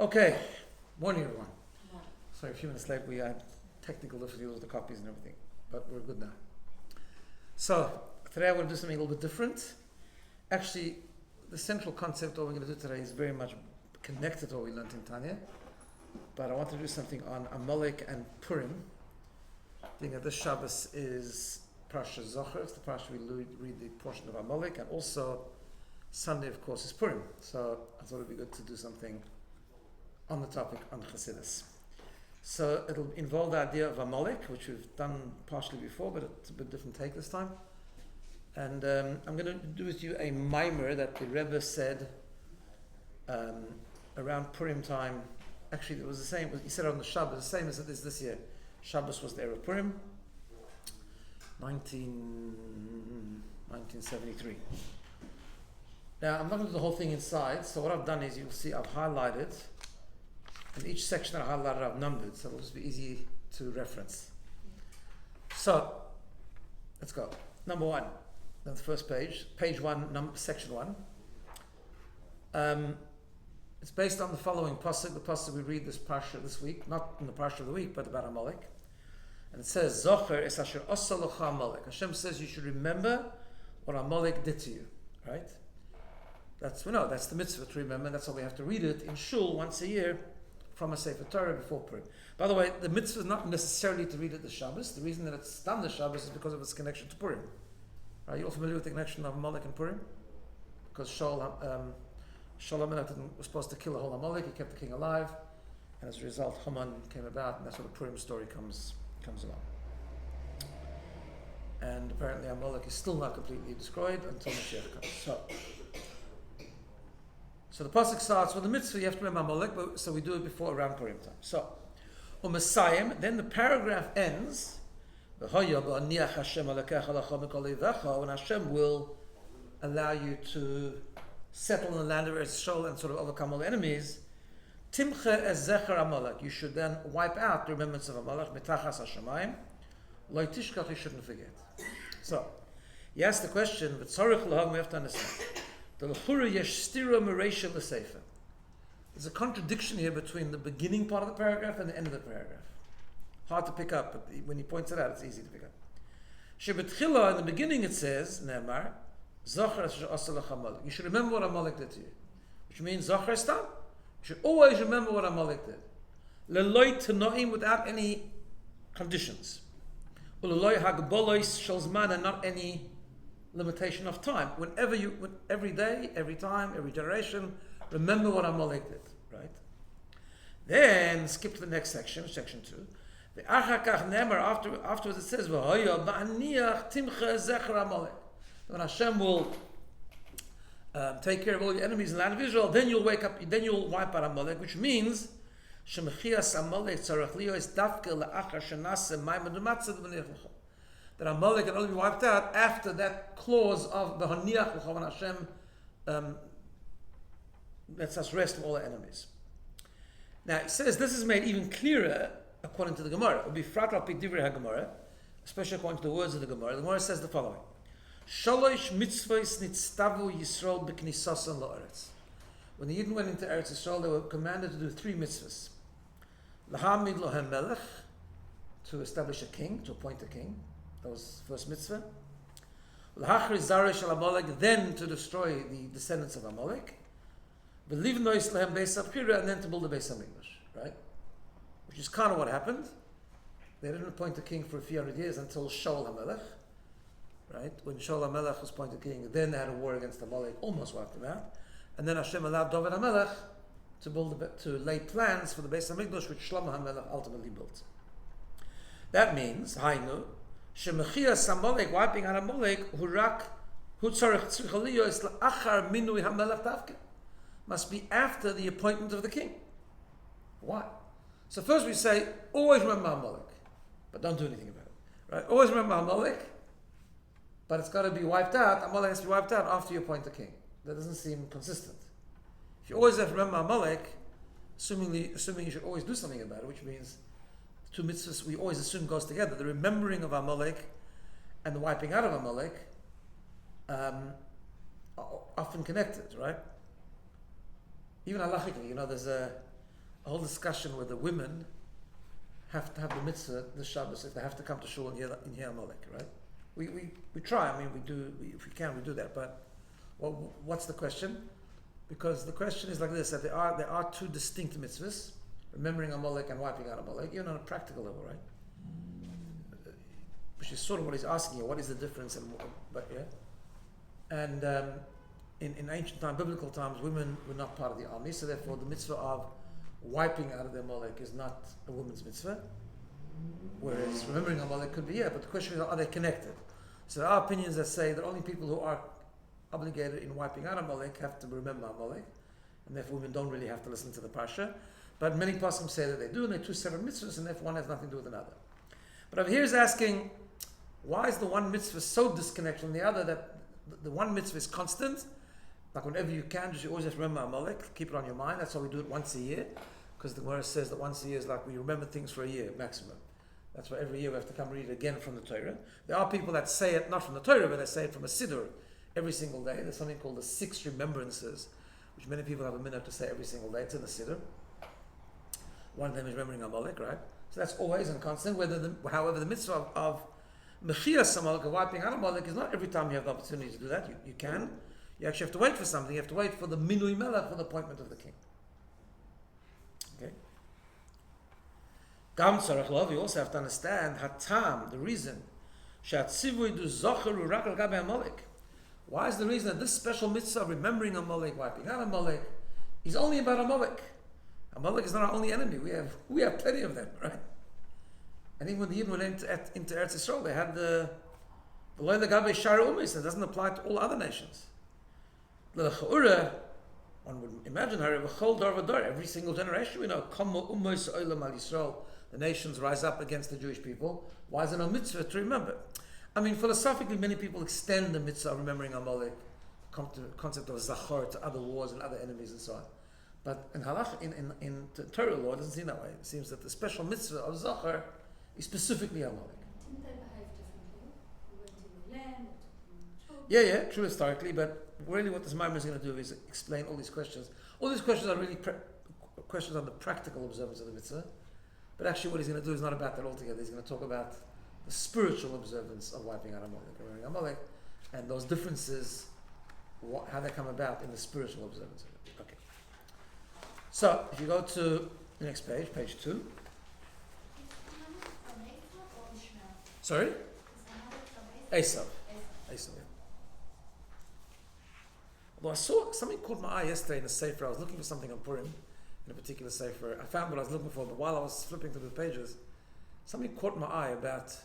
Okay, morning everyone. Sorry, a few minutes late. We had technical difficulties with the copies and everything, but we're good now. So today I want to do something a little bit different. Actually, the central concept of what we're going to do today is very much connected to what we learned in Tanya, but I want to do something on Amalek and Purim. I think that this Shabbos is Parsha Zocher. It's the Parsha we read the portion of Amalek, and also Sunday, of course, is Purim. So I thought it would be good to do something on the topic on Chassidus. So it'll involve the idea of Amalek, which we've done partially before, but it's a bit different take this time. And I'm going to do with you a mimer that the Rebbe said around Purim time. Actually, it was the same. He said on the Shabbos, the same as it is this year. Shabbos was the Erev Purim, 1973. Now, I'm not going to do the whole thing inside, so what I've done is you'll see I've highlighted, and each section that I highlighted I've numbered, so it'll just be easy to reference. So, let's go. Number one, that's the first page, page one, section one. It's based on the following pasuk, the pasuk we read this parsha this week, not in the parsha of the week, but about Amalek. And it says, Zocher es asher asa locha Amalek. Hashem says you should remember what Amalek did to you, right? That's the mitzvah to remember, and that's why we have to read it in shul once a year from a Sefer Torah before Purim. By the way, the mitzvah is not necessarily to read it the Shabbos. The reason that it's done the Shabbos is because of its connection to Purim. Are you all familiar with the connection of Amalek and Purim? Because Shaul Amalek was supposed to kill the whole Amalek. He kept the king alive, and as a result, Haman came about, and that's where the Purim story comes along. And apparently, Amalek is still not completely destroyed until Mashiach comes. So the pasuk starts with the mitzvah. You have to remember Amalek, so we do it before around Purim time. So, then the paragraph ends. When Hashem will allow you to settle in the land of Eretz Yisrael and sort of overcome all the enemies. Timche es zecher Amalek. You should then wipe out the remembrance of Amalek. Mitachas hashamayim. Lo tishkach, you shouldn't forget. So, you ask the question, but tzarich lahag, we have to understand. There's a contradiction here between the beginning part of the paragraph and the end of the paragraph. Hard to pick up, but when he points it out, it's easy to pick up. Shebetchila, in the beginning it says, Ne'emar, Zachar asher lach Amalek. You should remember what Amalek did to you. Which means Zachar stam. You should always remember what Amalek did. Leloy tanoim, without any conditions. Uleloy hagbolois shalzman, and not any limitation of time. Every day, every time, every generation, remember what Amalek did, right? Then skip to the next section, section 2. The achakach nemer, afterwards it says, when Hashem will take care of all your enemies in the land of Israel, then you'll wake up, then you'll wipe out Amalek, which means that Amalek can only be wiped out after that clause of the Haniach when Hashem lets us rest from all our enemies. Now it says this is made even clearer according to the Gemara. It will be fratal pidivri HaGemara, especially according to the words of the Gemara. The Gemara says the following: Shalosh mitzvos nitztavu Yisrael b'knisasan la'aretz. When the Yidden went into Eretz Yisrael, they were commanded to do 3 mitzvahs: Lahamid lohem melech, to establish a king, to appoint a king. That was the first mitzvah. L'hachri zaresh al Amalek, then to destroy the descendants of Amalek. V'livnois lehem beis HaBchira, and then to build the Beis HaMikdash, right? Which is kind of what happened. They didn't appoint a king for a few hundred years until Shaul HaMelech, right? When Shaul HaMelech was appointed king, then they had a war against Amalek, almost wiped them out. And then Hashem allowed David HaMelech to lay plans for the Beis HaMikdash, which Shlomo HaMelech ultimately built. That means, Hainu, Shemechias Amalek, wiping out Amalek, must be after the appointment of the king. Why? So first we say, always remember Amalek, but don't do anything about it. Right? Always remember Amalek, but it's got to be wiped out. Amalek has to be wiped out after you appoint the king. That doesn't seem consistent. If you always have to remember Amalek, assuming you should always do something about it, which means 2 mitzvahs we always assume goes together. The remembering of Amalek and the wiping out of Amalek are often connected, right? Even halachically, there's a a whole discussion where the women have to have the mitzvah, the Shabbos, if they have to come to shul and hear Amalek, right? We try, I mean, if we can, we do that, but what's the question? Because the question is like this, that there are two distinct mitzvahs, remembering Amalek and wiping out Amalek, even on a practical level, right? Which is sort of what he's asking you, what is the difference? And in ancient time, biblical times, women were not part of the army, so therefore the mitzvah of wiping out of the Amalek is not a woman's mitzvah, whereas remembering Amalek could be, but the question is, are they connected? So there are opinions that say that only people who are obligated in wiping out Amalek have to remember Amalek, and therefore women don't really have to listen to the Parsha. But many Passim say that they do, and they're two separate mitzvahs, and therefore one has nothing to do with another. But over here is asking, why is the one mitzvah so disconnected from the other that the one mitzvah is constant? Like whenever you can, you always have to remember Amalek, keep it on your mind. That's why we do it once a year, because the Gemara says that once a year is like we remember things for a year maximum. That's why every year we have to come read it again from the Torah. There are people that say it not from the Torah, but they say it from a Siddur every single day. There's something called the 6 remembrances, which many people have a minute to say every single day. It's in the Siddur. One of them is remembering Amalek, right? So that's always and constant. However, the mitzvah of Mechias Amalek, of wiping out Amalek, is not every time you have the opportunity to do that. You can. You actually have to wait for something. You have to wait for the Minui Melech, for the appointment of the king. Okay? Gam Tzarech Lov, you also have to understand Hatam, the reason. Shatzivui du Zocheru Rak al Gabe Amalek. Why is the reason that this special mitzvah of remembering Amalek, wiping out Amalek, is only about Amalek? Amalek is not our only enemy. We have plenty of them, right? And even when the Yidden went into Eretz Yisrael, they had the Loy Lagabe Shara Umis, that doesn't apply to all other nations. The Cha'ura, one would imagine, every single generation, we know, the nations rise up against the Jewish people. Why is there no mitzvah to remember? I mean, philosophically, many people extend the mitzvah of remembering Amalek, concept of Zachor, to other wars and other enemies and so on. But in Halach, in Torah law, it doesn't seem that way. It seems that the special mitzvah of Zachor is specifically Amalek. Didn't they behave differently? We went to the land, Yeah, true historically, but really what this Maimon is going to do is explain all these questions. All these questions are really questions on the practical observance of the mitzvah, but actually what he's going to do is not about that altogether. He's going to talk about the spiritual observance of wiping out Amalek, and those differences, how they come about in the spiritual observance of it. Okay. So, if you go to the next page, page 2. Sorry? Esav. Yeah. Although I saw something caught my eye yesterday in a sefer. I was looking for something on Purim, in a particular sefer. I found what I was looking for, but while I was flipping through the pages, something caught my eye about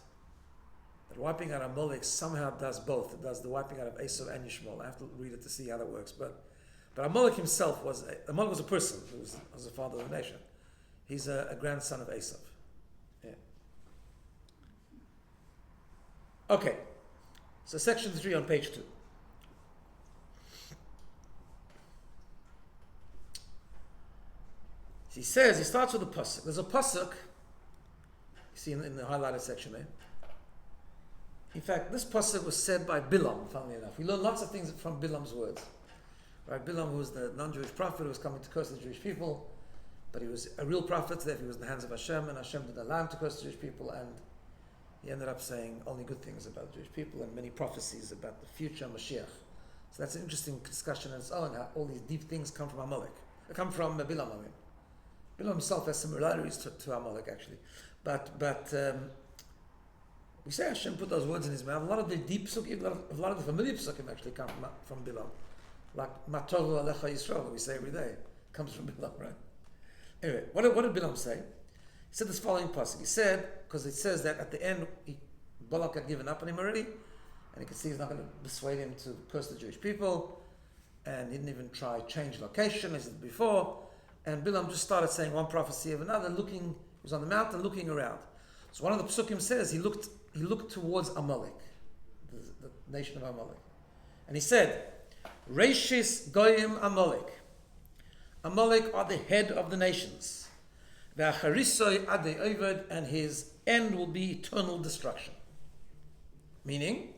that wiping out Amalek somehow does both. It does the wiping out of Esav and Yishmael. I have to read it to see how that works. But Amalek himself was a person who was the father of the nation. He's a grandson of Esav. Yeah. Okay. So section 3 on page 2. He starts with a pasuk. There's a pasuk, you see in the highlighted section there. In fact, this pasuk was said by Bilam, funnily enough. We learn lots of things from Bilam's words. Right? Bilam, who was the non-Jewish prophet who was coming to curse the Jewish people, but he was a real prophet, therefore he was in the hands of Hashem, and Hashem didn't allow him to curse the Jewish people, and he ended up saying only good things about the Jewish people and many prophecies about the future Mashiach. So that's an interesting discussion on its own, how all these deep things come from Amalek. They come from Bilam, Bilam himself has similarities to Amalek, actually. But we say Hashem put those words in his mouth. A lot of the deep psukim, a lot of the familiar psukim actually come from Bilam. Like Matoru Alecha Yisrael, that we say every day, comes from Bilam, right? Anyway, what did Bilam say? He said this following pasuk. He said, because it says that at the end, Balak had given up on him already, and he could see he's not going to persuade him to curse the Jewish people, and he didn't even try change location as he did before. And Bilam just started saying one prophecy of another, he was on the mountain looking around. So one of the psukim says he looked towards Amalek, the nation of Amalek. And he said, Reishis Goyim Amalek. Amalek are the head of the nations. Ve'acharisoi adei oved, and his end will be eternal destruction. Meaning,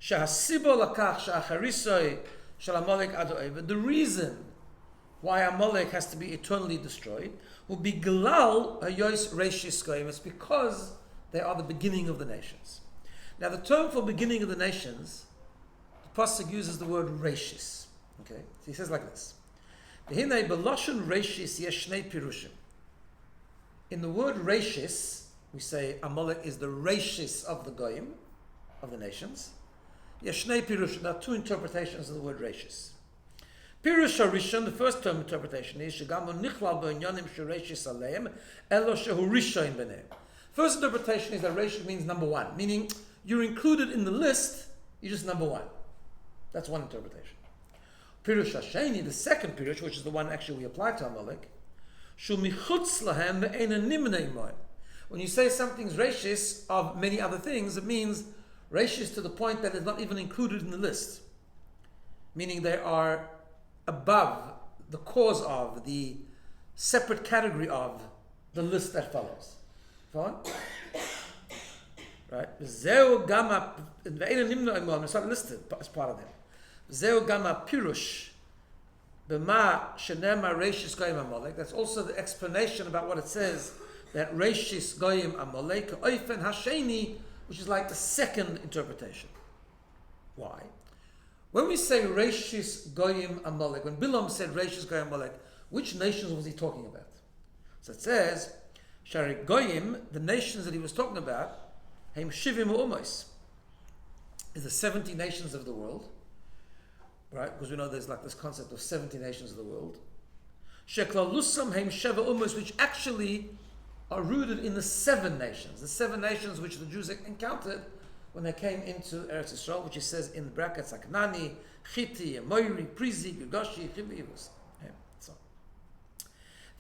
Shahasibo lakach sha'acharisoi shel Amalek adei oved. The reason why Amalek has to be eternally destroyed, will be Glal Hayos Reishis Goyim. It's because they are the beginning of the nations. Now, the term for beginning of the nations, the Pasuk uses the word Reishis. Okay, so he says like this: "V'hinei beloshen Reishis yesh shnei pirushim." In the word Reishis, we say Amalek is the Reishis of the Goyim, of the nations. Yesh shnei pirushim. There are two interpretations of the word Reishis. Pirush Harishon, the first term interpretation is Shegam Nichlal B'Inyanim Shereishis Aleim Elo Shehu Rishon B'Neim. First interpretation is that Reishis means number one, meaning you're included in the list, you're just number one. That's one interpretation. Pirush Hasheni, the second Pirush, which is the one actually we apply to Amalek, Shu Michutz Lahem Ve'ena Nimnei Moim. When you say something's Reishis of many other things, it means Reishis to the point that it's not even included in the list. Meaning they are above the cause of, the separate category of the list that follows. Follow? Right? Zeu Gama, it's not listed as part of them. Zeu Gama Pirush, B'ma Shenema Reishis Goyim Amalek. That's also the explanation about what it says, that Reishis Goyim Amalek, Oifen Hasheni, which is like the second interpretation. Why? When we say Reishis Goyim Amalek, when Bilam said Reishis Goyim Amalek, which nations was he talking about? So it says, Shari Goyim, the nations that he was talking about, Heim Shivim U'umos, is the 70 nations of the world, right? Because we know there's like this concept of 70 nations of the world. Sheklalusam Heim Sheva U'umos, which actually are rooted in the 7 nations which the Jews encountered when they came into Eretz Yisrael, which it says in brackets, Aknani, Chiti, Moiri, Prizi, Gigoshi, Chivivus. So,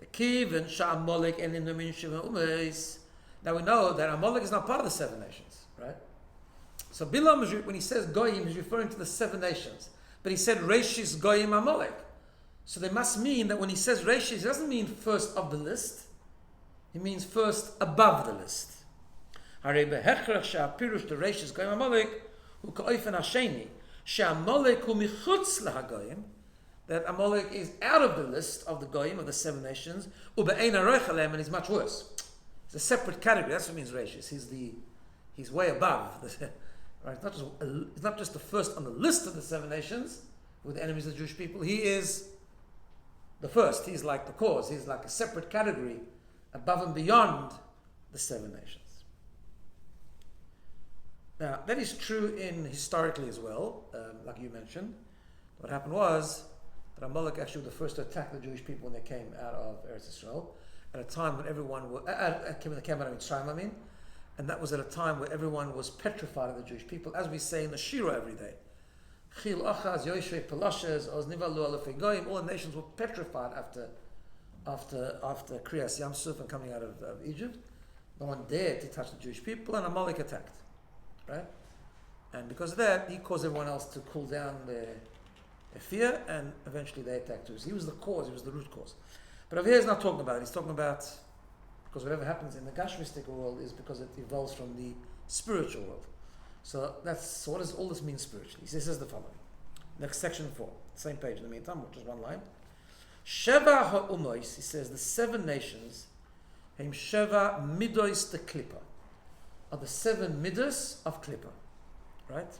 the Kiv and Sha'amalek and in the Minshiva Umeis. Now we know that Amalek is not part of the 7 nations, right? So Bilam, when he says Goyim, he's referring to the 7 nations. But he said Reishis Goyim Amalek. So they must mean that when he says Reishis, he doesn't mean first of the list. He means first above the list. Harei behechrach she'apirush the Reishis Goyim Amalek hu ka'ofen hasheni she'amalek hu michutz lahagoyim, that Amalek is out of the list of the Goyim, of the 7 nations, ube'ein haroich aleim, and he's much worse. It's a separate category. That's what it means Reishis. He's way above. Right? It's not just the first on the list of the 7 nations with the enemies of the Jewish people. He is the first. He's like the cause. He's like a separate category above and beyond the 7 nations. Now, that is true historically as well, like you mentioned. What happened was that Amalek actually was the first to attack the Jewish people when they came out of Eretz Yisrael, at a time when everyone was, came out of Mitzrayim, and that was at a time where everyone was petrified of the Jewish people, as we say in the Shira every day. Chil Achaz, Yoshei Pelashes, Oz Nivalu Alefei Goyim, all the nations were petrified after Kriyas Yamsuf and coming out of Egypt. No one dared to touch the Jewish people, and Amalek attacked. Right? And because of that, he caused everyone else to cool down their fear, and eventually they attacked too. So he was the cause, he was the root cause. But over here he's not talking about it. He's talking about, because whatever happens in the Gashmistic world is because it evolves from the spiritual world. So what does all this mean spiritually? He says the following. Next section 4, same page in the meantime, just one line. Sheva ha'umois, he says, the 7 nations, Heim Sheva midois de Klippa, are the 7 midas of Klippa, right?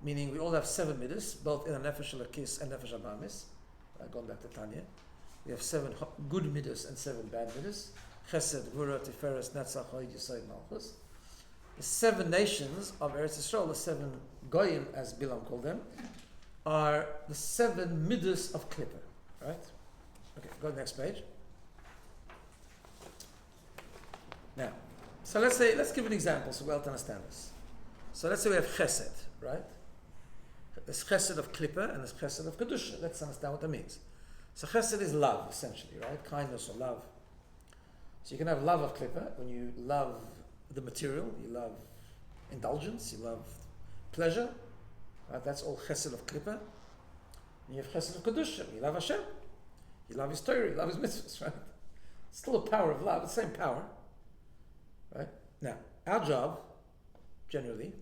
Meaning we all have 7 midas, both in a Nefesh Elokis and Nefesh Abamis. Going back to Tanya, we have 7 good midas and 7 bad midas. Chesed, Gvura, Tiferes, Netzach, Hod, Yesod, Malchus. The 7 nations of Eretz Yisrael, the 7 Goyim, as Bilam called them, are the 7 midas of Klippa, right? Okay, go to the next page. Now, so let's give an example so we'll understand this. So let's say we have chesed, right? There's chesed of klippa and there's chesed of kedusha. Let's understand what that means. So chesed is love, essentially, right? Kindness or love. So you can have love of klippa when you love the material, you love indulgence, you love pleasure, right? That's all chesed of klippa. And you have chesed of kedusha, you love Hashem, you love His Torah, you love His mitzvahs, right? It's still a power of love, the same power. Right? Now, our job, generally,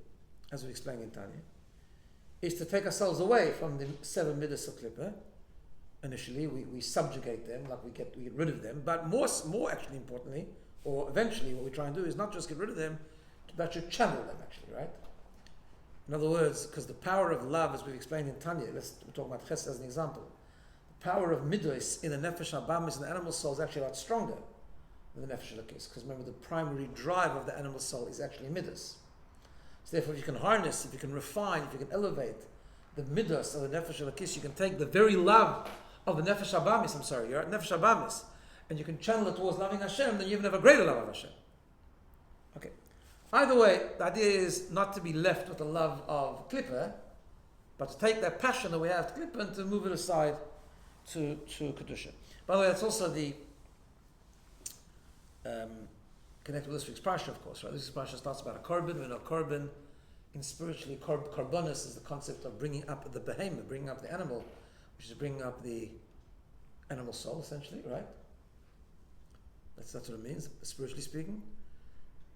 as we explained in Tanya, is to take ourselves away from the 7 midas of Klippa initially. We subjugate them, like we get rid of them. But more actually importantly, or eventually, what we try and do is not just get rid of them, but to channel them actually, right? In other words, because the power of love, as we've explained in Tanya, we're talking about Chesed as an example. The power of midos in the nefesh habamis in the animal soul is actually a lot stronger than the nefesh halakis. Because remember, the primary drive of the animal soul is actually midos. So therefore, if you can harness, if you can refine, if you can elevate the midos of the nefesh halakis, you can take the very love of the nefesh habamis. You're at nefesh habamis, and you can channel it towards loving Hashem. Then you even have a greater love of Hashem. Okay. Either way, the idea is not to be left with the love of Klippa, but to take that passion that we have to Klippa and to move it aside to Kedusha. By the way, that's also the connected with this week's parsha, of course, right? This week's parsha starts about a korban. We know korban, in spiritually, korbanos is the concept of bringing up the behemoth, bringing up the animal, which is bringing up the animal soul, essentially, right? That's what it means, spiritually speaking.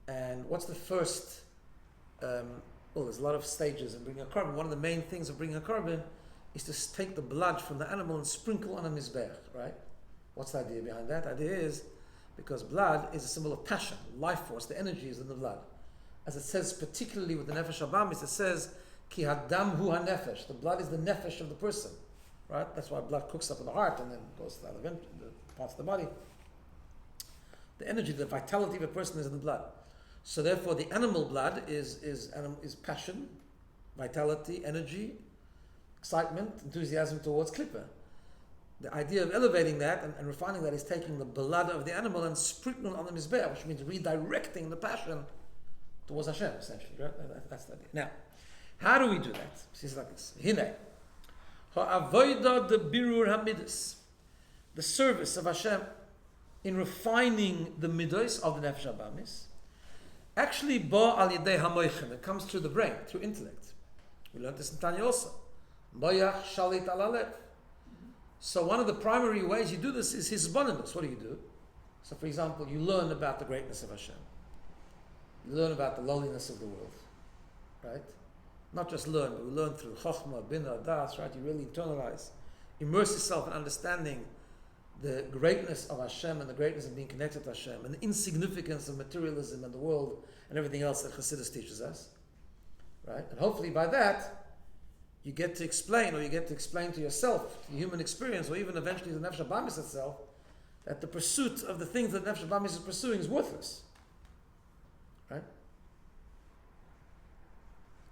And what's the first, there's a lot of stages in bringing a korban. One of the main things of bringing a korban is to take the blood from the animal and sprinkle on a mizbech, right? What's the idea behind that? The idea is because blood is a symbol of passion, life force, the energy is in the blood. As it says, particularly with the nefesh habamis, it says, ki hadam hu ha-nefesh. The blood is the nefesh of the person, right? That's why blood cooks up in the heart and then goes to the other parts of the body. The energy, the vitality of a person is in the blood. So therefore, the animal blood is passion, vitality, energy, excitement, enthusiasm towards Klippa. The idea of elevating that and refining that is taking the blood of the animal and sprinkling on the mizbeach, which means redirecting the passion towards Hashem, essentially. Right? That's the idea. Now, how do we do that? It's like this. Hine, ha'avodah de birur hamidus, the service of Hashem in refining the midos of the nefesh habamis. Actually, ba al yedei hamoichem, it comes through the brain, through intellect. We learned this in Tanya also. Moyach shalit al alev. So one of the primary ways you do this is hisbonenus. What do? So for example, you learn about the greatness of Hashem. You learn about the lowliness of the world, right? Not just learn, but we learn through chokhmah, BINA, das, right? You really internalize, immerse yourself in understanding the greatness of Hashem and the greatness of being connected to Hashem and the insignificance of materialism and the world and everything else that Chassidus teaches us, right? And hopefully by that, you get to explain to yourself, the human experience, or even eventually the Nefesh HaBamis itself, that the pursuit of the things that Nefesh HaBamis is pursuing is worthless, right?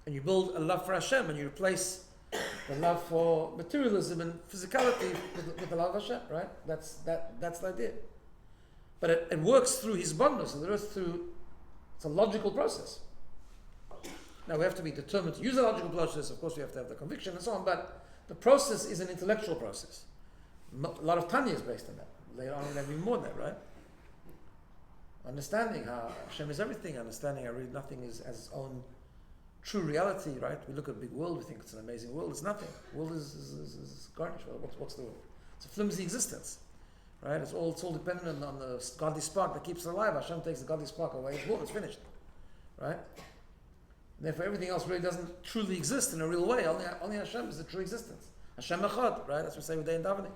And you build a love for Hashem and you replace the love for materialism and physicality with the love of Hashem, right? That's the idea. But it works through his bondness, it's a logical process. Now we have to be determined to use a logical process, of course we have to have the conviction and so on, but the process is an intellectual process. A lot of Tanya is based on that. Later on we'll have even more than that, right? Understanding how Hashem is everything, understanding how really nothing is as its own true reality, right? We look at a big world, we think it's an amazing world. It's nothing. The world is garbage. What's the world? It's a flimsy existence, right? It's all dependent on the godly spark that keeps it alive. Hashem takes the godly spark away, it's gone, it's finished, right? And therefore, everything else really doesn't truly exist in a real way. Only Hashem is the true existence. Hashem echad, right? That's what we say with day in davening.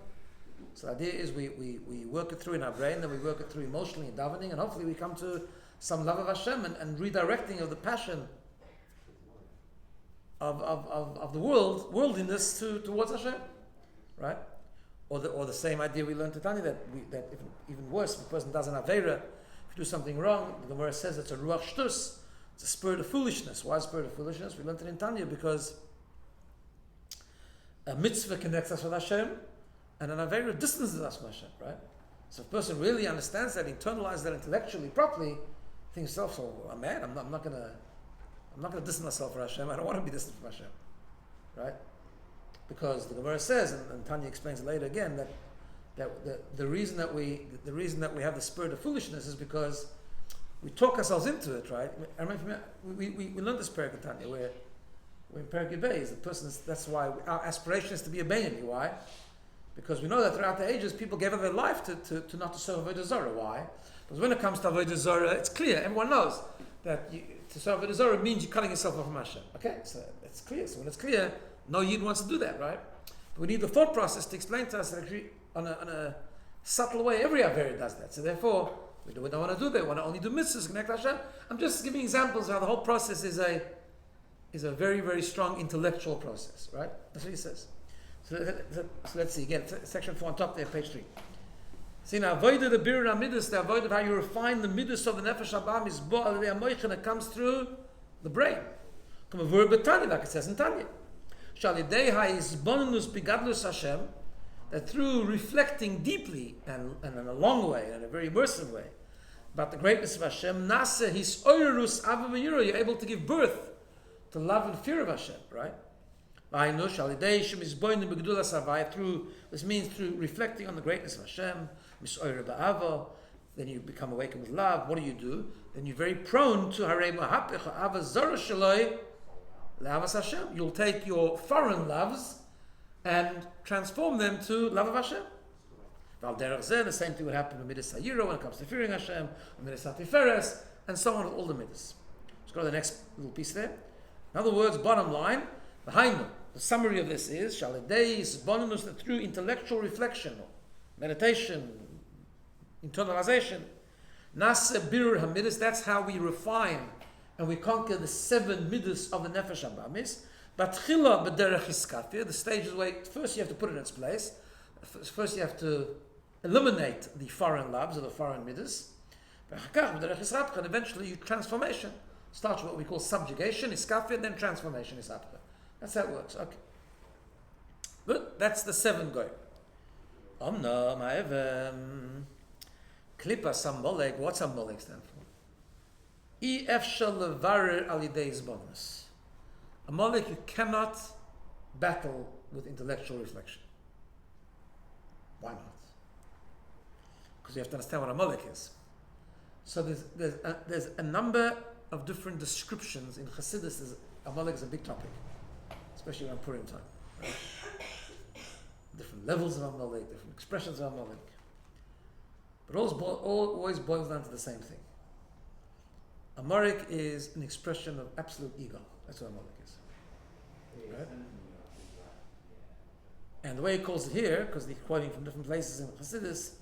So the idea is we work it through in our brain, then we work it through emotionally in davening, and hopefully we come to some love of Hashem and redirecting of the passion of the worldliness towards Hashem, right? Or the same idea we learned to Tanya that even worse, if a person does an aveira, if you do something wrong, the Gemara says it's a ruach shtus, it's a spirit of foolishness. Why a spirit of foolishness? We learned it in Tanya because a mitzvah connects us with Hashem, and an aveira distances us from Hashem, right? So if a person really understands that, internalizes that intellectually properly, thinks himself, so I'm mad. I'm not going to distance myself from Hashem. I don't want to be distant from Hashem, right? Because the Gemara says, and Tanya explains it later again, that the reason that we have the spirit of foolishness is because we talk ourselves into it, right? I remember we learned this parak in Tanya where in Parak Yibei, the person's, that's why our aspiration is to be a Beinani. Why? Because we know that throughout the ages people gave up their life to not to serve Avodah Zarah. Why? Because when it comes to Avodah Zarah, it's clear. Everyone knows that to serve Avodah Zarah means you're cutting yourself off from Hashem. Okay, so it's clear. So when it's clear, no Yid wants to do that, right? But we need the thought process to explain to us that actually on a subtle way, every Avera does that. So therefore, we don't want to do that. We want to only do mitzvahs, connect Hashem. I'm just giving examples of how the whole process is a very, very strong intellectual process, right? That's what he says. So let's see again, section 4 on top there, page 3. See now, avoid the birur hamidus, the avoid of how you refine the midus of the nefesh habam is bo al and it comes through the brain. Come a verb Tanya, like it says in Tanya. Shalidei ha is bonus bigadlus Hashem, that through reflecting deeply and in a long way, in a very immersive way, about the greatness of Hashem, nasa his oirus avavayiro, you're able to give birth to love and fear of Hashem, right? Through this means through reflecting on the greatness of Hashem, then you become awakened with love. What do? Then you're very prone to Hashem. You'll take your foreign loves and transform them to love of Hashem. The same thing would happen with Midas Hayiro when it comes to fearing Hashem, Midas Hatiferes, and so on with all the Midas. Let's go to the next little piece there. In other words, bottom line, the summary of this is Shalidei is bonus that through intellectual reflection, meditation, internalization, Nase Birur Hamidus, that's how we refine and we conquer the 7 midas of the Nefesh Habamis. But Chila B'derech Hiskafir, the stage is where first you have to put it in its place. First you have to eliminate the foreign loves or the foreign midas. And eventually you transformation. Starts with what we call subjugation, Hiskafir, then transformation, Hiskafir. That's how it works. Okay. Good. That's the 7 going. Omna, ma'evem. Klippa Amalek. What's Amalek stand for? Efshal levarer alideis bonus. Amalek, you cannot battle with intellectual reflection. Why not? Because you have to understand what Amalek is. So there's a number of different descriptions in Chassidus. Amalek is a big topic, especially around Purim time. Right? Different levels of Amalek, different expressions of Amalek. But always boils down to the same thing. Amalek is an expression of absolute ego. That's what Amalek is. Right? And the way he calls it here, because he's quoting from different places in Chassidus,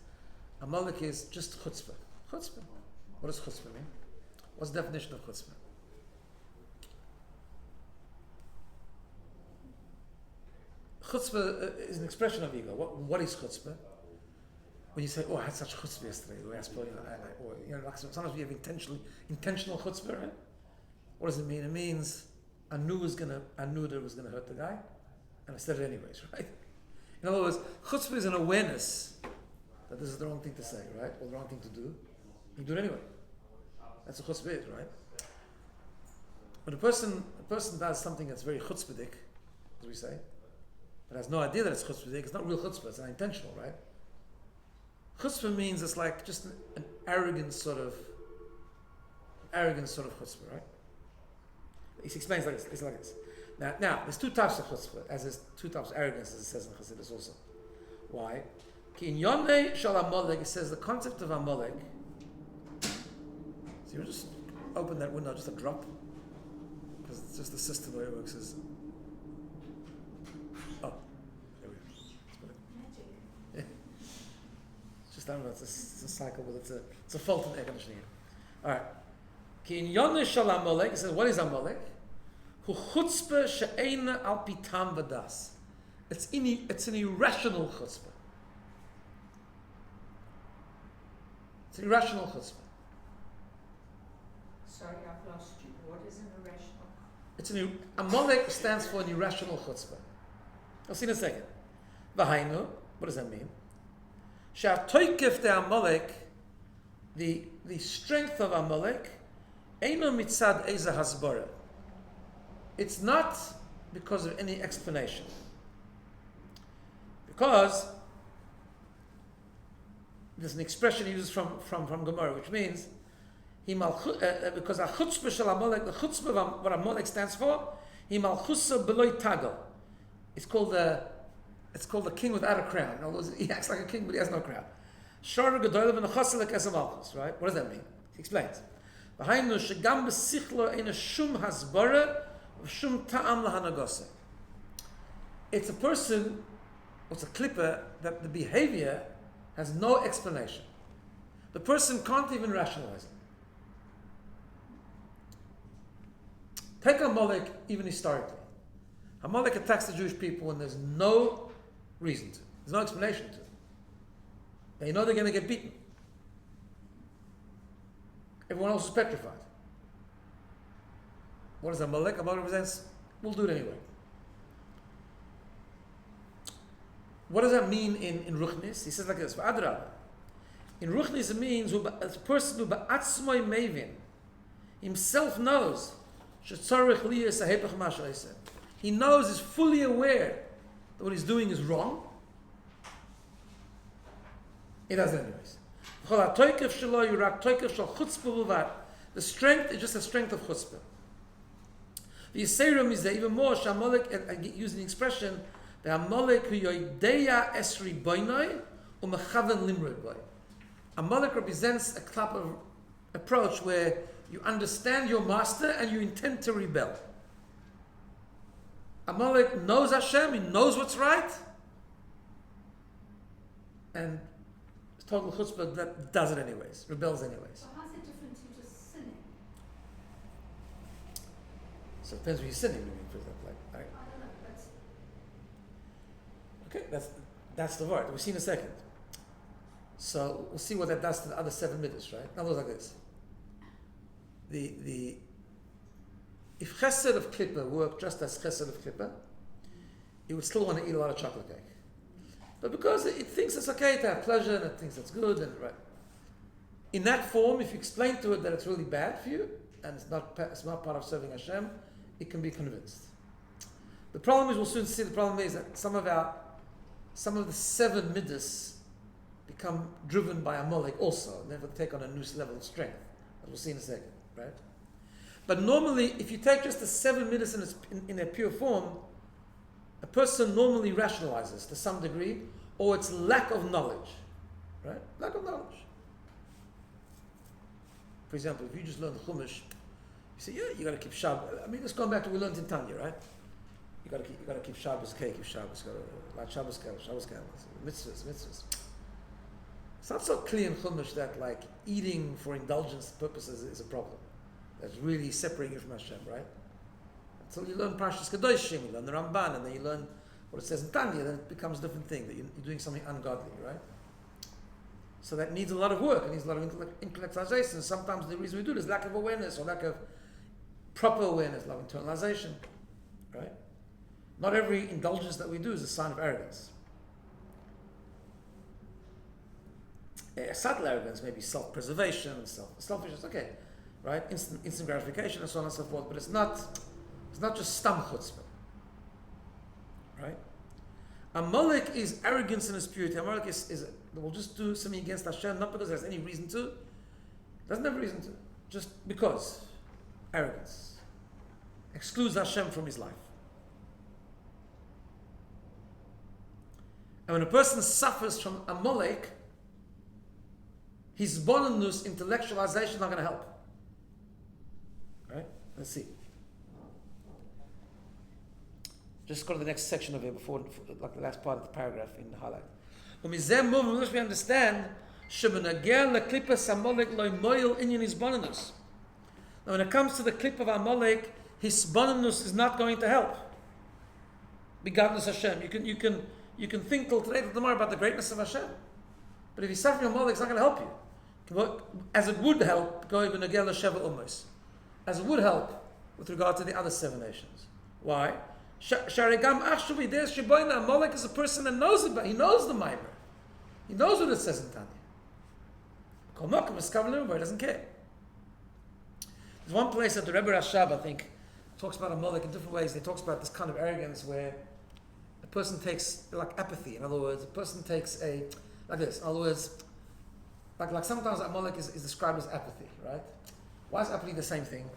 Amalek is just chutzpah. Chutzpah. What does chutzpah mean? What's the definition of chutzpah? Chutzpah is an expression of ego. What is chutzpah? When you say, "Oh, I had such chutzpah yesterday," sometimes we have intentional chutzpah, right? What does it mean? It means I knew that it was gonna hurt the guy, and I said it anyways, right? In other words, chutzpah is an awareness that this is the wrong thing to say, right, or the wrong thing to do. You do it anyway. That's what chutzpah is, right? When a person does something that's very chutzpahdik, as we say, but has no idea that it's chutzpahdik, it's not real chutzpah, it's unintentional, right? Chutzpah means it's like just an arrogant sort of chutzpah, right? He explains like this. It's like this. Now, there's 2 types of chutzpah, as there's 2 types of arrogance, as it says in Chassidus also. Why? Ki in Yonei Shal Amalek, it says the concept of Amalek. So you just open that window, just a drop, because it's just the system where it works is. Oh, there we go. Yeah. It's just, I don't know, it's a cycle, but it's a fault in air conditioning. All right. Ki in Yonei Shal Amalek, it says, what is Amalek? Hu chutzpah she'eina al pitam v'das. It's an irrational chutzpah. It's an irrational chutzpah. Sorry, I've lost you. What is an irrational? Amalek stands for an irrational chutzpah. I'll see in a second. V'hainu, what does that mean? She'atoykef de Amalek, the strength of Amalek, eino mitzad eza hasbara. It's not because of any explanation. Because there's an expression he uses from Gemara, which means because a chutzpah shel Amalek, the chutzpah of what Amalek stands for, he malchusa beloy tago. It's called the king without a crown. In other words, he acts like a king, but he has no crown. Shar gedolev and chasalek as a malchus. Right? What does that mean? He explains. V'hainu shegam b'sichlo ein shum hasbara v'shum ta'am lahanagose. It's a person what's a klippa, that the behavior has no explanation. The person can't even rationalize it. Take Amalek even historically. Amalek attacks the Jewish people and there's no reason to. There's no explanation to it. They know they're going to get beaten. Everyone else is petrified. What is Amalek? Amalek represents, we'll do it anyway. What does that mean in Ruchnis? He says like this, V'adrabah. In Ruchnis it means a person who ba'atzmai mevin, himself knows, shetzarech liyas hahepech ma she'aseh. He knows, is fully aware that what he's doing is wrong. He does it anyways. The strength is just a strength of chutzpah. The Yiseirim is there even more. Amalek, using the expression, the Amalek hu yodeya esri boinoi umechaven limrod boy. Amalek represents a type of approach where you understand your master and you intend to rebel. Amalek knows Hashem, he knows what's right, and total chutzpah that does it anyways, rebels anyways. So how's it different to just sinning? So it depends what you're sinning, for example. Right? I don't know, Okay, that's the word. We'll see in a second. So we'll see what that does to the other 7 minutes, right? Now look like this. If chesed of klippah worked just as chesed of klippah, it would still want to eat a lot of chocolate cake. But because it thinks it's okay to have pleasure and it thinks it's good and right. In that form, if you explain to it that it's really bad for you and it's not part of serving Hashem, it can be convinced. The problem is, we'll soon see, the problem is that some of the 7 midas become driven by Amalek also, and therefore take on a new level of strength, as we'll see in a second, right? But normally, if you take just the 7 midas in their pure form, a person normally rationalizes to some degree, or it's lack of knowledge, right? Lack of knowledge. For example, if you just learn Chumash, you say, yeah, you got to keep Shabbos. I mean, let's go back to what we learned in Tanya, right? You got to keep Shabbos cake, keep Shabbos, like Shabbos candles, mitzvahs. It's not so clear in Chumash that like eating for indulgence purposes is a problem. That's really separating you from Hashem, right? Until you learn Parshas Kedoshim, you learn the Ramban, and then you learn what it says in Tanya, then it becomes a different thing, that you're doing something ungodly, right? So that needs a lot of work, it needs a lot of intellectualization. Sometimes the reason we do it is lack of awareness, or lack of proper awareness, lack of internalization, right? Not every indulgence that we do is a sign of arrogance. A subtle arrogance, maybe self-preservation, selfishness, okay, right? Instant gratification and so on and so forth, but it's not just stam chutzpah, right? Amalek is arrogance in his purity. Amalek is will just do something against Hashem, not because there's any reason to. Doesn't have a reason to, just because. Arrogance. Excludes Hashem from his life. And when a person suffers from Amalek, his bonus intellectualization is not going to help. Right? Let's see. Just go to the next section of it before like the last part of the paragraph in the highlight. When we understand, now when it comes to the clip of Amalek, his bonus is not going to help. Begodness Hashem. You can think till today, till tomorrow about the greatness of Hashem. But if you suffer from Amalek, it's not going to help you. As it would help, as it would help with regard to the other 7 nations. Why? Amalek is a person that knows about. He knows the Maimer. He knows what it says in Tanya. He doesn't care. There's one place that the Rebbe Rashab, I think, talks about Amalek in different ways. He talks about this kind of arrogance where a person takes like apathy. In other words, a person takes like this. In other words, like sometimes Amalek is described as apathy, right? Why is apathy the same thing?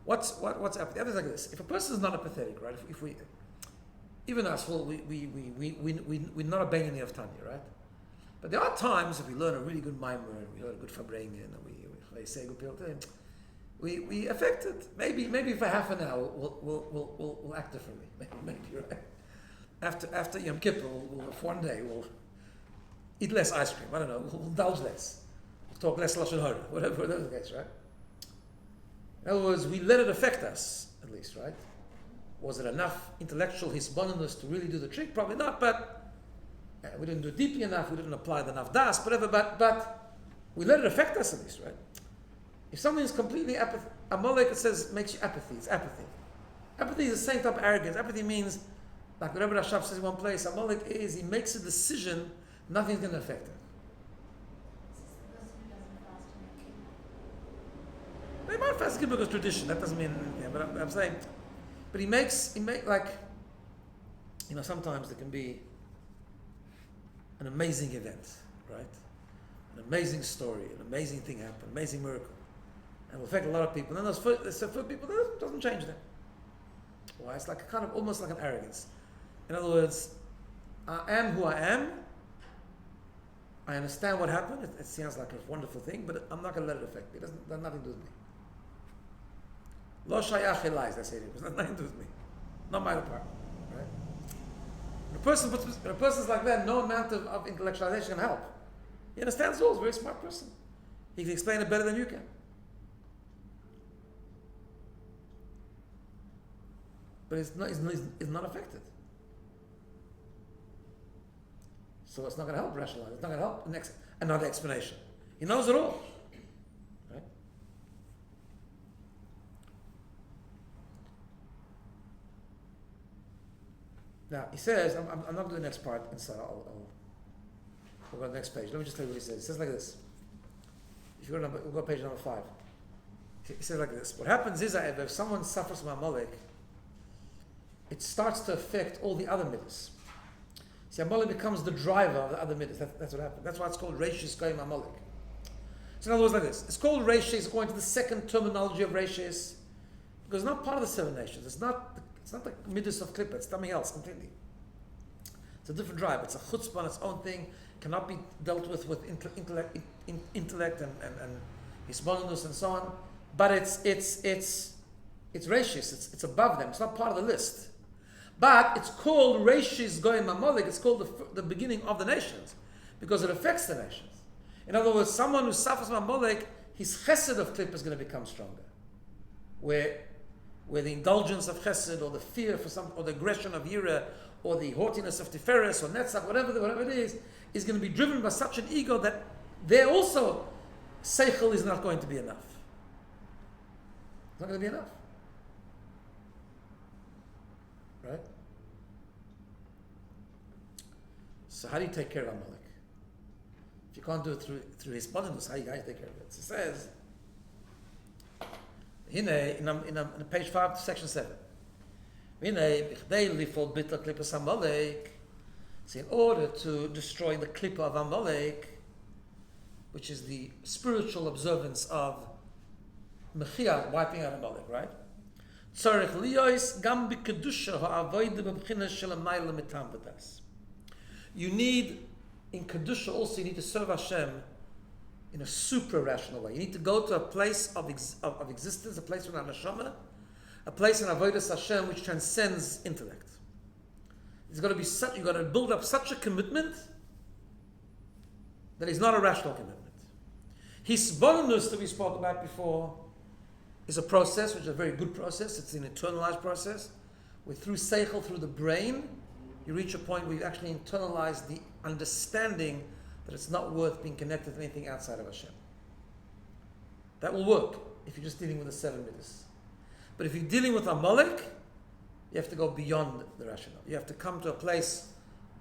What's apathy? Apathy is like this. If a person is not apathetic, right? If we even us, well, we're not a Benini of Tanya, right? But there are times if we learn a really good mimer and we learn a good Fabrengen and we say good people to him, we affect it. Maybe for half an hour we'll act differently. Maybe right. after Yom Kippur, we'll for one day we'll eat less ice cream. I don't know. We'll indulge less. We'll talk less lashon hara. Whatever the case, right? In other words, we let it affect us at least, right? Was it enough intellectual hisbonenus to really do the trick? Probably not. But we didn't do it deeply enough. We didn't apply enough das, whatever. But we let it affect us at least, right? If something is completely apathy, Amalek, it says, makes you apathy. It's apathy. Apathy is the same type of arrogance. Apathy means, like the Rebbe Rashab says in one place, Amalek is, he makes a decision, nothing's going to affect him. He might fast kippur because tradition, that doesn't mean anything, but I'm saying, but he makes like, sometimes there can be an amazing event, right? An amazing story, an amazing thing happen, an amazing miracle. And will affect a lot of people. And then there's for people, that doesn't change them. Why? It's like almost like an arrogance. In other words, I am who I am. I understand what happened. It sounds like a wonderful thing, but I'm not going to let it affect me. It doesn't have nothing to do with me. Lo shayach elai, they say it. It's nothing to do with me. Not my department. Right? When a person's like that, no amount of intellectualization can help. He understands all. He's a very smart person. He can explain it better than you can. But it's not affected. So it's not going to help rationalize. It's not going to help another explanation. He knows it all. Right? Now, he says, I'm not going to do the next part inside. We'll go to the next page. Let me just tell you what he says. He says like this. If you we'll go to page number 5. He says like this. What happens is that if someone suffers from Amalek, it starts to affect all the other midas. See, Amalek becomes the driver of the other midas. That's what happens. That's why it's called Reishis Goyim Amalek. So in other words, like this. It's called Reishis according to the second terminology of Reishis, because it's not part of the 7 nations. It's not the midas of Klippa. It's something else completely. It's a different drive. It's a chutzpah on its own thing. Cannot be dealt with intellect and hisbonenus and so on. But it's Reishis. It's above them. It's not part of the list. But it's called Reishis Goyim Amalek. It's called the beginning of the nations because it affects the nations. In other words, someone who suffers from Amalek, his chesed of Klippa is going to become stronger. Where the indulgence of chesed or the fear for or the aggression of yira or the haughtiness of tiferes or netzach, whatever it is going to be driven by such an ego that there also seichel is not going to be enough. It's not going to be enough. Right? So how do you take care of Amalek? If you can't do it through his bonus, how you guys take care of it? So it says, in page 5, section 7. So in order to destroy the klippa of Amalek, which is the spiritual observance of Mechia, wiping out Amalek, right? You need, in Kedusha also, you need to serve Hashem in a super-rational way. You need to go to a place of existence, a place without neshama, a place in Avodas Hashem which transcends intellect. It's got to be you've got to build up such a commitment that is not a rational commitment. Hisbonenus that we spoke about before is a process, which is a very good process. It's an internalized process, where through seichel, through the brain, you reach a point where you actually internalize the understanding that it's not worth being connected to anything outside of Hashem. That will work if you're just dealing with the 7 midas. But if you're dealing with Amalek, you have to go beyond the rationale. You have to come to a place,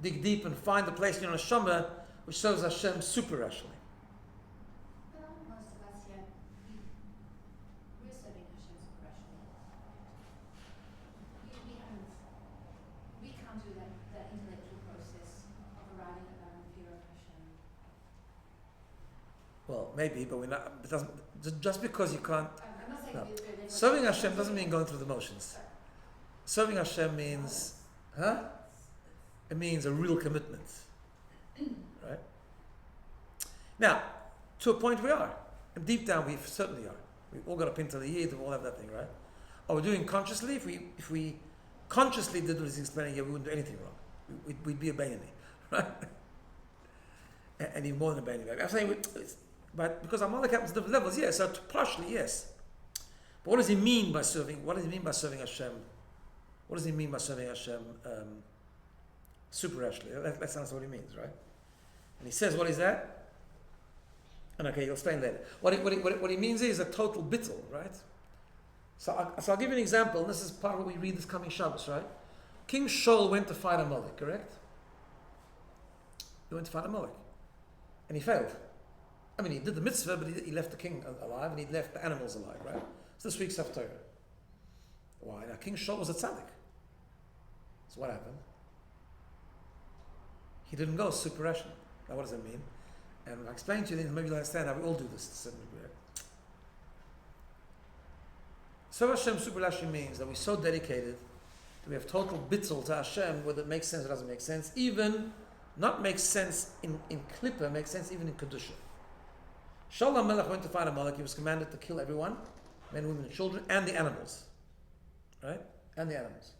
dig deep, and find a place in your neshama which serves Hashem super rationally. Most of us here, we're serving Hashem super rationally. We can't do that intellectual process of arriving at our fear of Hashem. Well, maybe, but we're not. It doesn't. Just because you can't. I'm not saying No. we're Serving Hashem doesn't mean going through the motions. Serving Hashem means, it means a real commitment, right? Now, to a point we are, and deep down we certainly are. We've all got a pin to the yid, we all have that thing, right? Are we doing consciously? If we consciously did what he's explaining here, we wouldn't do anything wrong. we'd be a Benini, right? And even more than a Benini. I'm saying, but because Amalek happens at different levels, yes. So partially, yes. But what does he mean by serving? What does he mean by serving Hashem? What does he mean by serving Hashem supernaturally? Let's answer what he means, right? And he says, what is that? And okay, he'll explain later. What he means is a total bittul, right? So I'll give you an example, and this is part of what we read this coming Shabbos, right? King Shaul went to fight Amalek, correct? He went to fight Amalek. And he failed. I mean, he did the mitzvah, but he left the king alive, and he left the animals alive, right? So this week's Haftarah. Why? Now, King Shaul was a tzaddik. So what happened? He didn't go super rational. Now, what does that mean? And I'll explain to you, then maybe you'll understand how we all do this to a certain degree. So Hashem super rational means that we're so dedicated that we have total bittul to Hashem, whether it makes sense or doesn't make sense, even not makes sense in Klippa, makes sense even in Kedusha. Shaul HaMelech went to fight Amalek. He was commanded to kill everyone, men, women, and children, and the animals. Right? And the animals.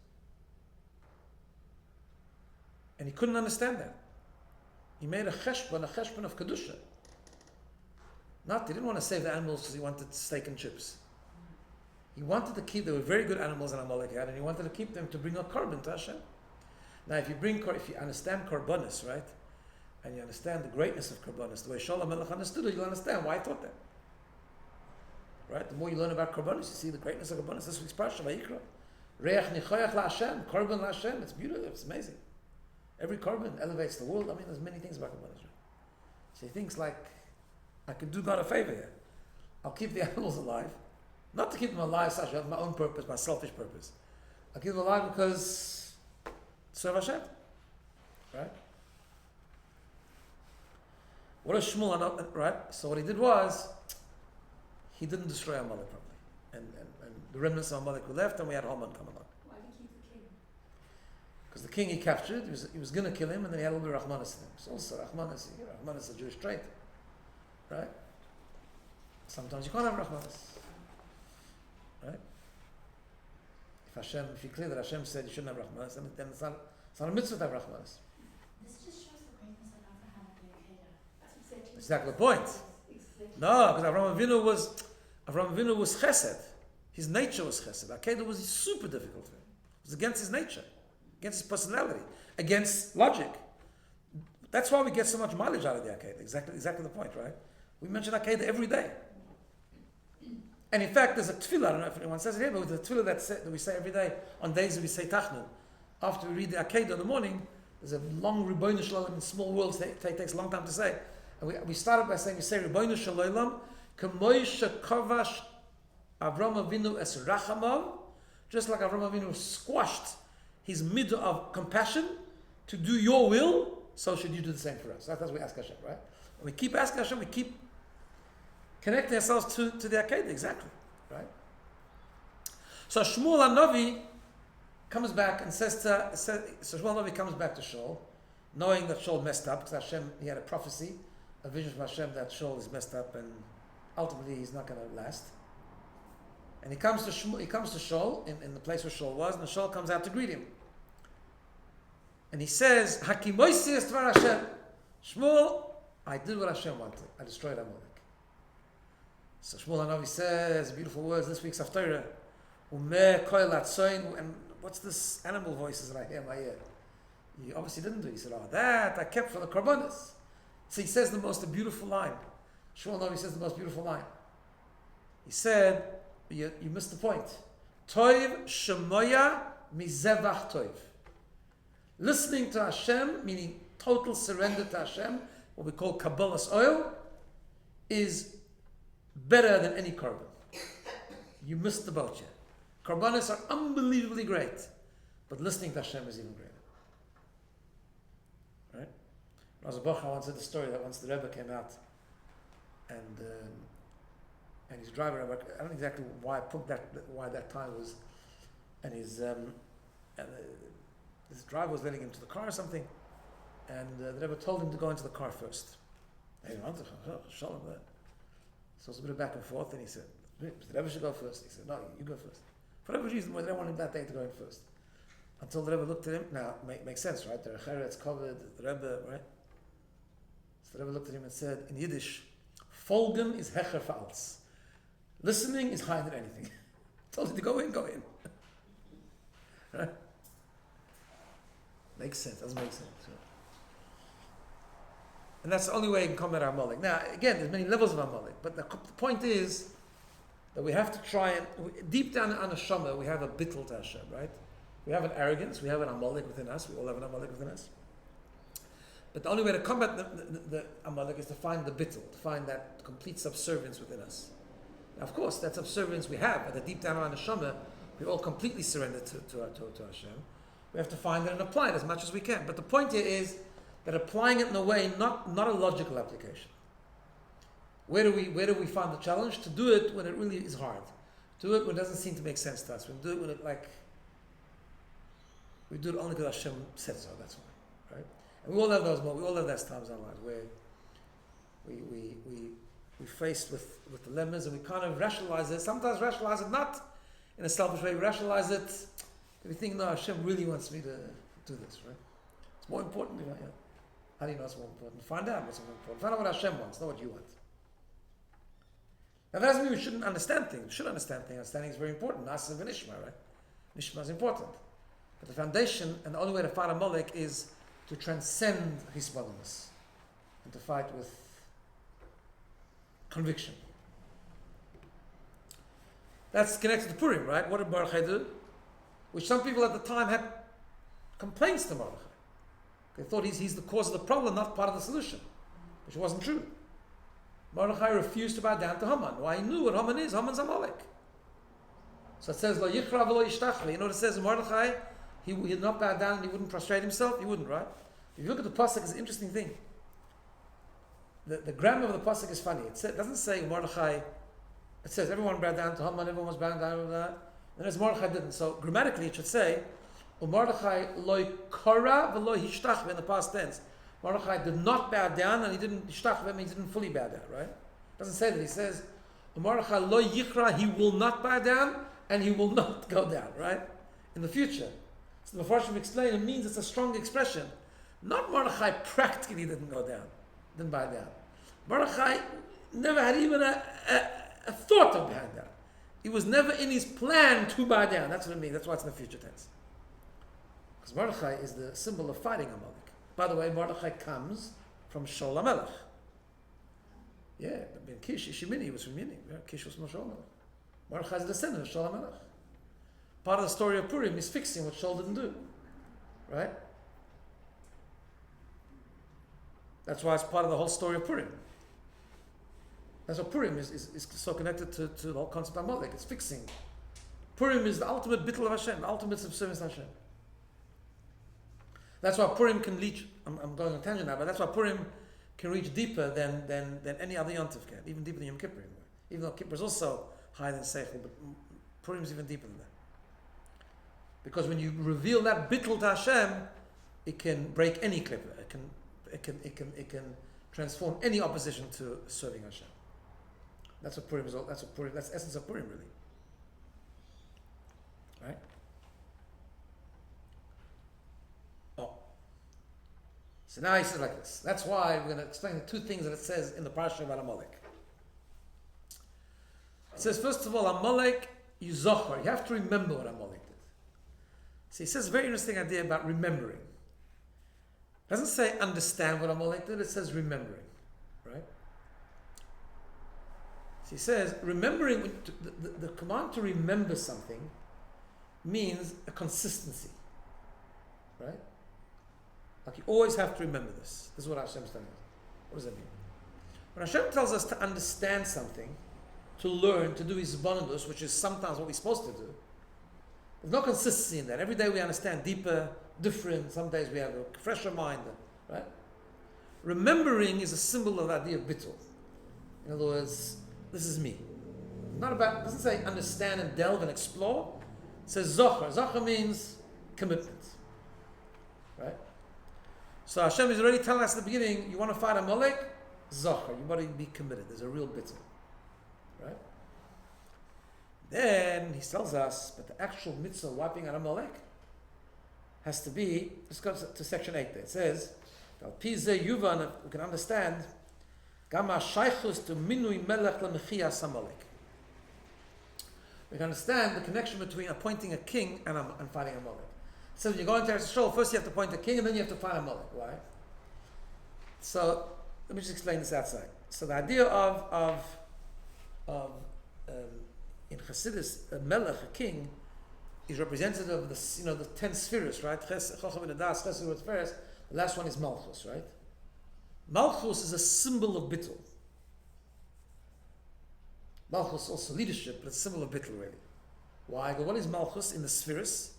And he couldn't understand that. He made a cheshbon of Kedusha. He didn't want to save the animals because he wanted steak and chips. He wanted to keep, they were very good animals in Amalek had, and he wanted to keep them to bring a korban to Hashem. Now, if you understand korbanos, right, and you understand the greatness of korbanos, the way Shaul HaMelech understood it, you'll understand why he taught that. Right? The more you learn about korbanos, you see the greatness of korbanos. This week's parsha, Vayikra. Reach nichoyach la'Hashem, korban la'Hashem. It's beautiful. It's amazing. Every korban elevates the world. I mean, there's many things about korbanos. Right? So he thinks like, I could do God a favor here. I'll keep the animals alive. Not to keep them alive, such for my own purpose, my selfish purpose. I'll keep them alive because serve Hashem. Right? What does Shmuel, right? So what he did was, he didn't destroy Amalek properly. And the remnants of Amalek were left, and we had Haman come along. Why did he keep the king? Because the king he captured, he was going to kill him, and then he had a little bit of Rahmanas in him. So also, Rahmanas is a Jewish trait. Right? Sometimes you can't have Rahmanas. Right? If you clear that Hashem said you shouldn't have Rahmanas, then it's not a mitzvah to have Rahmanas. This just shows the greatness of Abraham and Yehuda. That's Exactly the point. Exactly. No, because Avraham Avinu was chesed. His nature was chesed. Akedah was super difficult for him. It was against his nature, against his personality, against logic. That's why we get so much mileage out of the Akedah. Exactly the point, right? We mention Akedah every day. And in fact, there's a tefillah, I don't know if anyone says it here, but there's a tefillah that we say every day on days that we say Tachnun. After we read the Akedah in the morning, there's a long Ribono Shalom in small words that takes a long time to say. And we started by saying, we say Ribono Shalom, K'moishe Kavash Avraham Avinu es Rachamav, just like Avraham Avinu squashed his midah of compassion to do your will, so should you do the same for us. That's what we ask Hashem, right? When we keep asking Hashem, we keep connecting ourselves to the Akedah, exactly, right? So Shmuel HaNavi comes back and so Shmuel HaNavi comes back to Shaul, knowing that Shaul messed up, because Hashem, he had a prophecy, a vision from Hashem that Shaul is messed up and ultimately he's not going to last. And he comes to Shaul in the place where Shaul was, and Shaul comes out to greet him. And he says, Hakimoisi es Dvar Hashem. Shmuel, I did what Hashem wanted. I destroyed Amalek. So Shmuel HaNavi says, beautiful words, this week's Haftarah, Umeh koil atzoin, and what's this animal voices that I hear in my ear? He obviously didn't do it. He said, that I kept for the korbanos. So he says the most beautiful line. Shmuel HaNavi says the most beautiful line. He said, you missed the point. Toiv shemoya mizevach toiv. Listening to Hashem, meaning total surrender to Hashem, what we call Kabbalah's oil, is better than any korban. You missed the boat here. Korbanos are unbelievably great, but listening to Hashem is even greater. Right? Raza Bocha once said the story that once the Rebbe came out and his driver, I don't know exactly why that time was, and his driver was letting him to the car or something, and the Rebbe told him to go into the car first. And he wanted Shalom. So it was a bit of back and forth, and he said, the Rebbe should go first. He said, no, you go first. For whatever reason, they wanted him that day to go in first. Until the Rebbe looked at him. Now, makes sense, right? The Recheret's covered, the Rebbe, right? So the Rebbe looked at him and said, in Yiddish, Folgen is Hecher Fals. Listening is higher than anything. Told him to go in, go in. Right? Makes sense, doesn't make sense. Yeah. And that's the only way you can combat Amalek. Now, again, there's many levels of Amalek, but the point is that we have to try and, deep down in Anashama, we have a bittul to Hashem, right? We have an arrogance, we have an Amalek within us, we all have an Amalek within us. But the only way to combat the Amalek is to find the bittul, to find that complete subservience within us. Now, of course, that subservience we have, at the deep down in Anashama, we all completely surrender to Hashem. We have to find it and apply it as much as we can. But the point here is that applying it in a way, not a logical application. Where do we find the challenge? To do it when it really is hard. Do it when it doesn't seem to make sense to us. We do it when it we do it only because Hashem said so, that's why. Right? And we all have those moments, we all have those times in our lives where we faced with dilemmas and we kind of rationalize it. Sometimes rationalize it not in a selfish way, we rationalize it because we think, no, Hashem really wants me to do this, right? It's more important, yeah. How do you know it's more important? Find out what's more important. Find out what Hashem wants, not what you want. Now that doesn't mean we shouldn't understand things. We should understand things. Understanding is very important. Nasa and Nishma, right? Nishma is important. But the foundation and the only way to fight Amalek is to transcend hisboneness and to fight with conviction. That's connected to Purim, right? What did Mordechai do? Which some people at the time had complaints to Mordechai. They thought he's the cause of the problem, not part of the solution, which wasn't true. Mordechai refused to bow down to Haman. Why? He knew what Haman is. Haman's Amalek. So it says, Lo yichra v'lo yishtachve. You know what it says in Mordechai? He would not bow down and he wouldn't prostrate himself. He wouldn't, right? If you look at the pasuk, it's an interesting thing. The grammar of the pasuk is funny. It doesn't say Mordechai. It says everyone bowed down to Haman, everyone was bowing down to that. And as Mordechai didn't. So grammatically it should say, Mordechai loy kora v'lo hishtachve in the past tense. Mordechai did not bow down and he didn't hishtachve means he didn't fully bow down, right? It doesn't say that. He says Mordechai lo yichra, he will not bow down and he will not go down, right? In the future. So the Mepharshim explain it means it's a strong expression. Not Mordechai practically didn't go down, didn't bow down. Mordechai never had even a thought of bowing down. It was never in his plan to bow down. That's what it means. That's why it's in the future tense. Because Mordechai is the symbol of fighting Amalek. By the way, Mordechai comes from Shol HaMelech. Yeah, but Kish, Shimini was from Yini. Yeah, Kish was from Shol HaMelech. Mordechai is a descendant of Shol HaMelech. Part of the story of Purim is fixing what Shol didn't do. Right? That's why it's part of the whole story of Purim. That's why Purim is so connected to the whole concept of Amalek. It's fixing. Purim is the ultimate bittul of Hashem, the ultimate subservience to Hashem. That's why Purim can reach, I'm going on a tangent now, but that's why Purim can reach deeper than any other Yom Tov can, even deeper than Yom Kippur. Even though Kippur is also higher than Seichel, but Purim is even deeper than that. Because when you reveal that bittul to Hashem, it can break any clipper. It can transform any opposition to serving Hashem. That's what Purim is all. That's the essence of Purim, really. Right? Oh. So now he says like this. That's why we're going to explain the two things that it says in the parasha about Amalek. It says, first of all, Amalek, you zochar. You have to remember what Amalek did. So he says a very interesting idea about remembering. It doesn't say understand what Amalek did, it says remembering. Right? So he says, remembering, the command to remember something means a consistency. Right? Like you always have to remember this. This is what Hashem is telling us. What does that mean? When Hashem tells us to understand something, to learn, to do his bonus, which is sometimes what we're supposed to do, there's no consistency in that. Every day we understand deeper, different. Some days we have a fresher mind. Right? Remembering is a symbol of the idea of bittul. In other words, this is me. Not about, it doesn't say understand and delve and explore. It says zochar. Zochar means commitment. Right? So Hashem is already telling us at the beginning, you want to fight Amalek? Zochar. You want to be committed. There's a real bittul. Right? Then he tells us, but the actual mitzvah wiping out Amalek has to be, let's go to section 8 there. It says, Al-Pizeh Yuvan, we can understand, Gama Shaychus to Minui Melech Lemechiyas Amalek. We can understand the connection between appointing a king and fighting Amalek. So when you go into Eretz Yisrael, first you have to appoint a king and then you have to fight Amalek. Why? So let me just explain this outside. So the idea of in Chassidus, a melech, a king, is representative of the 10 spheres, right? The last one is Malchus, right? Malchus is a symbol of bittul. Malchus is also leadership, but it's a symbol of bittul, really. Why? But what is Malchus in the spheres?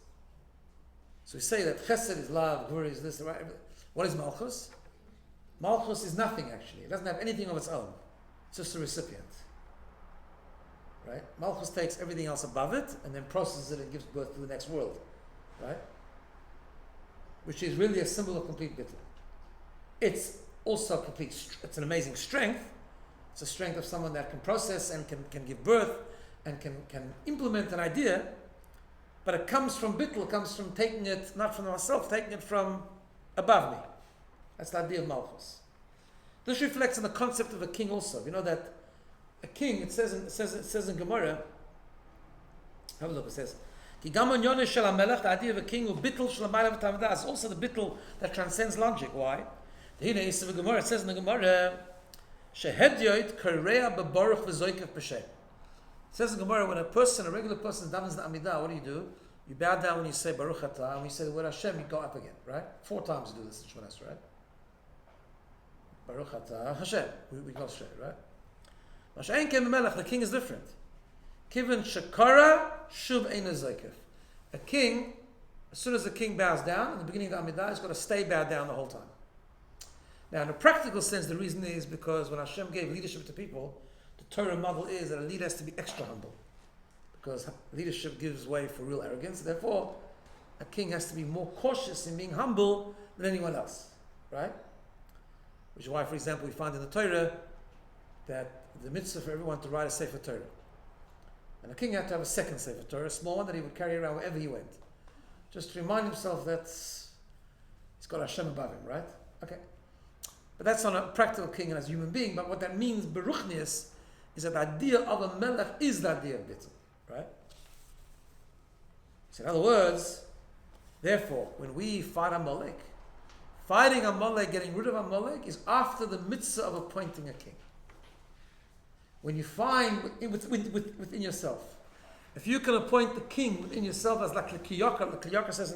So we say that Chesed is love, Gvura is this, right? What is Malchus? Malchus is nothing, actually. It doesn't have anything of its own. It's just a recipient. Right? Malchus takes everything else above it and then processes it and gives birth to the next world. Right? Which is really a symbol of complete bittul. It's also it's an amazing strength. It's a strength of someone that can process and can give birth and can implement an idea, but it comes from bittul, it comes from taking it, not from myself, taking it from above me. That's the idea of Malchus. This reflects on the concept of a king also. You know that a king, it says in Gemara, have a look, it says, Ki gamon yoneh shel hamelech, the idea of a king, u bittul shel hamayla v'tamida, is also the bittul that transcends logic. Why? It says in the Gemara, Shehedyoit kareya bebaruch v'zoikev b'shem. It says in the Gemara, when a regular person davens the Amidah, what do? You bow down when you say Baruch Atah, and when you say the word Hashem, you go up again, right? 4 times you do this in Shmonas, right? Baruch Atah Hashem. We go straight, right? Masha'en kem melech, the king is different. Kiven shakara shuv ein zoikev. A king, as soon as the king bows down, in the beginning of the Amidah, he's got to stay bowed down the whole time. Now, in a practical sense, the reason is because when Hashem gave leadership to people, the Torah model is that a leader has to be extra humble. Because leadership gives way for real arrogance. Therefore, a king has to be more cautious in being humble than anyone else. Right? Which is why, for example, we find in the Torah that the mitzvah for everyone to write a Sefer Torah. And the king had to have a second Sefer Torah, a small one that he would carry around wherever he went. Just to remind himself that he's got Hashem above him, right? Okay. But that's not a practical king and as a human being. But what that means, Beruchnius, is that the idea of a melech is the idea of bittul, right? So in other words, therefore, when we fight Amalek, fighting Amalek, getting rid of Amalek, is after the mitzvah of appointing a king. When you find within yourself, if you can appoint the king within yourself as like the Kiyaka says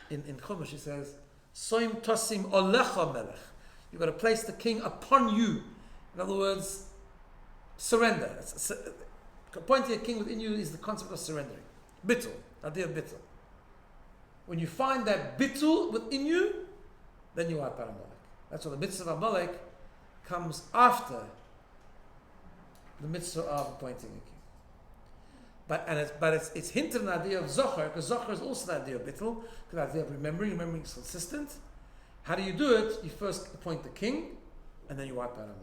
in Chumash, he says, Soim tosim olecha melech. You've got to place the king upon you. In other words, surrender. Appointing a king within you is the concept of surrendering. Bittul, the idea of bittul. When you find that bittul within you, then you are Amalek. That's why the mitzvah of Amalek comes after the mitzvah of appointing a king. But it's hinted in the idea of Zohar, because Zohar is also the idea of bittul, the idea of remembering is consistent. How do you do it? You first appoint the king, and then you wipe out Amalek.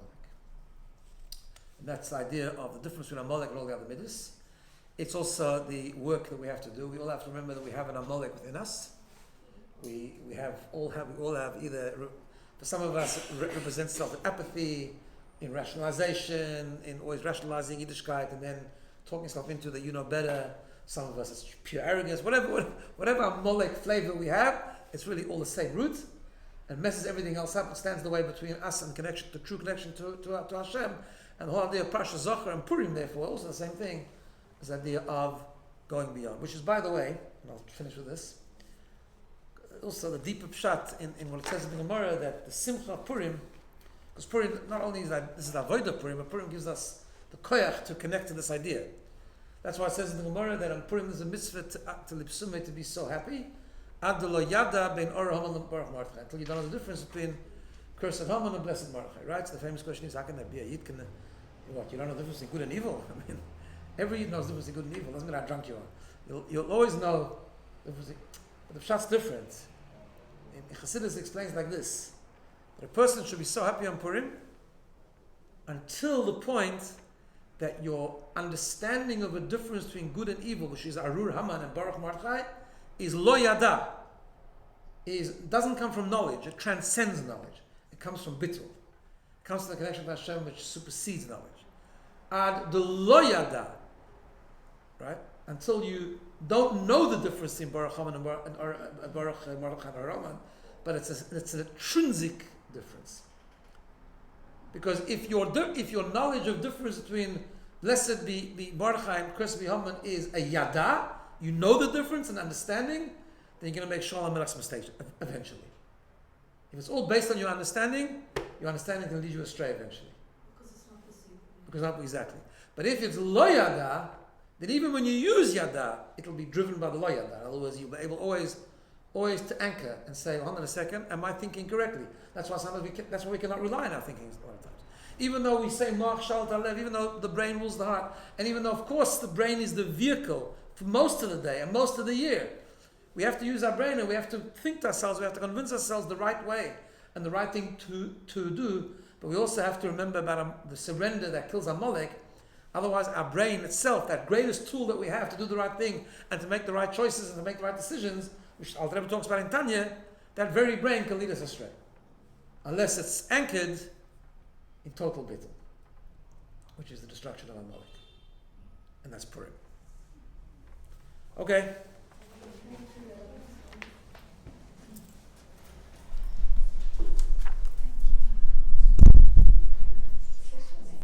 And that's the idea of the difference between Amalek and all the other midas. It's also the work that we have to do. We all have to remember that we have an Amalek within us. We all have either, for some of us, it represents self-apathy, in rationalization, in always rationalizing Yiddishkeit, and then talking yourself into that you know better. Some of us, it's pure arrogance. Whatever Amalek flavor we have, it's really all the same root. And messes everything else up. It stands the way between us and connection, the true connection to Hashem. And the whole idea of Parsha Zohar and Purim, therefore, also the same thing, is the idea of going beyond. Which is, by the way, and I'll finish with this, also the deeper pshat in what it says in the Gemara, that the Simcha of Purim, because Purim, not only is that this is the Avodah Purim, but Purim gives us the koyach to connect to this idea. That's why it says in the Gemara that on Purim there's a mitzvah to lipsume, to be so happy, until you don't know the difference between cursed Haman and blessed Mordechai, right? So the famous question is, how can that be? A Yid can, what? You don't know the difference between good and evil? I mean, every Yid knows the difference between good and evil. Doesn't matter how drunk you are. You'll always know the difference. But the pshat's different. In Chassidus it explains like this: that a person should be so happy on Purim until the point that your understanding of a difference between good and evil, which is Arur Haman and Baruch Mordechai, is lo yada. doesn't come from knowledge, it transcends knowledge. It comes from bittul. It comes from the connection with Hashem which supersedes knowledge. Ad the loyada, right? Until you don't know the difference in Baruch Haman and Baruch Mordechai and Raman, but it's an intrinsic difference. Because if your knowledge of difference between blessed be Mordechai and cursed be Haman is a yada, you know the difference and understanding, then you're going to make Shalom Melech's mistake eventually. If it's all based on your understanding can lead you astray eventually. Because it's not perceived. Because not exactly. But if it's lo yada, then even when you use yada, it'll be driven by the lo yada. In other words, you'll be able always to anchor and say, well, hold on a second, am I thinking correctly? That's why that's why we cannot rely on our thinking a lot of times. Even though we say Moach Shal Talev, even though the brain rules the heart, and even though of course the brain is the vehicle for most of the day and most of the year, we have to use our brain and we have to think to ourselves, we have to convince ourselves the right way and the right thing to do, but we also have to remember about the surrender that kills Amalek. Otherwise our brain itself, that greatest tool that we have to do the right thing and to make the right choices and to make the right decisions, which Alter Rebbe talks about in Tanya, that very brain can lead us astray. Unless it's anchored in total bittul, which is the destruction of Amalek. And that's Purim. Okay.